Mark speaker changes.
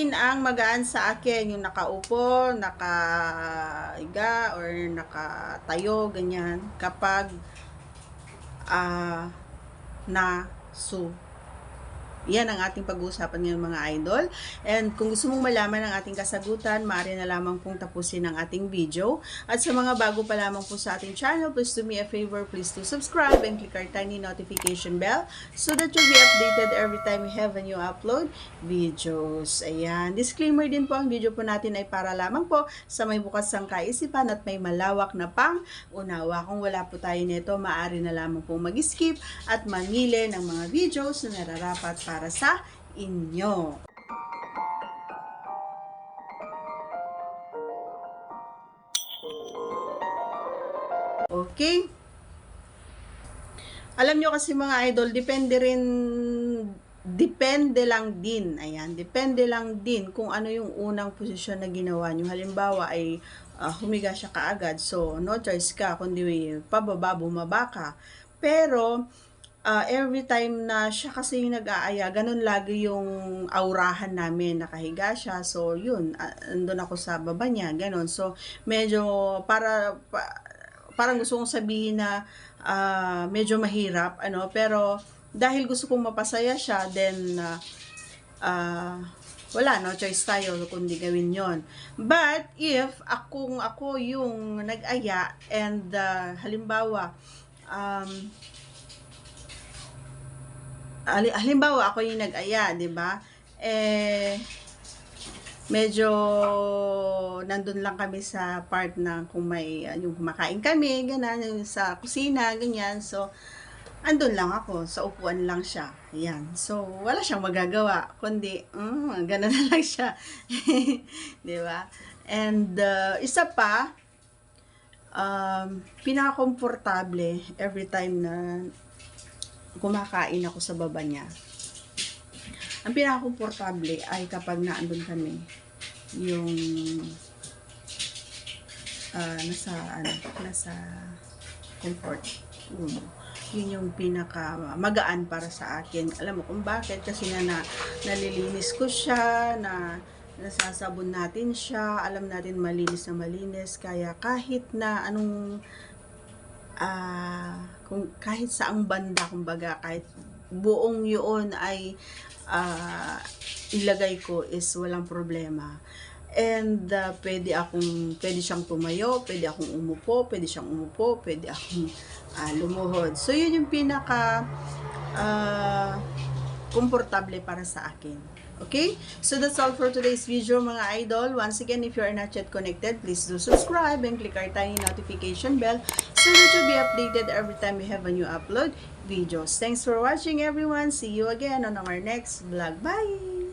Speaker 1: routine ang magaan sa akin, yung nakaupo, nakahiga, or nakatayo, ganyan, kapag yan ang ating pag-uusapan ngayon mga idol. And kung gusto mong malaman ang ating kasagutan, maaari na lamang pong tapusin ang ating video. At sa mga bago pa lamang po sa ating channel, please do me a favor, please do subscribe and click our tiny notification bell so that you'll be updated every time we have a new upload videos. Ayan. Disclaimer din po, ang video po natin ay para lamang po sa may bukas ang kaisipan at may malawak na pang-unawa. Kung wala po tayo nito, maaari na lamang pong mag-skip at mamili ng mga videos na nararapat para sa inyo. Okay? Alam nyo kasi mga idol, depende lang din. Ayan, depende lang din kung ano yung unang posisyon na ginawa nyo. Halimbawa ay humiga siya kaagad. So, no choice ka, kundi pababa, bumaba ka. Pero, every time na siya kasi yung nag-aaya, ganun lagi yung aurahan namin, nakahiga siya. So, yun, andun ako sa baba niya, ganun. So, medyo, parang gusto kong sabihin na medyo mahirap, pero dahil gusto kong mapasaya siya, then, wala, no choice tayo kundi gawin yon. But, if ako yung nag-aya, and halimbawa, ako yung nag-aya, 'di ba? Medyo nandun lang kami sa part na kung may yung kumakain kami, ganun, sa kusina, ganyan. So, andun lang ako, sa upuan lang siya. Ayan. So, wala siyang magagawa, kundi, ganun na lang siya. 'Di ba? And, isa pa, pinaka-komportable every time na kumakain ako sa baba niya. Ang pinaka-komportable ay kapag naandun kami, yung nasa comfort room. Yun yung pinaka-magaan para sa akin. Alam mo kung bakit? Kasi nalilinis ko siya, nasasabon natin siya, alam natin malinis na malinis, kaya kahit na anong kung kahit saang banda, kumbaga kahit buong yun ay ilagay ko is walang problema. And pwede siyang tumayo, pwede akong umupo, pwede siyang umupo, pwede akong lumuhod. So yun yung pinaka komportable para sa akin. Okay? So that's all for today's video mga idol. Once again, if you are not yet connected, please do subscribe and click our tiny notification bell so that you'll be updated every time we have a new upload videos. Thanks for watching everyone. See you again on our next vlog. Bye!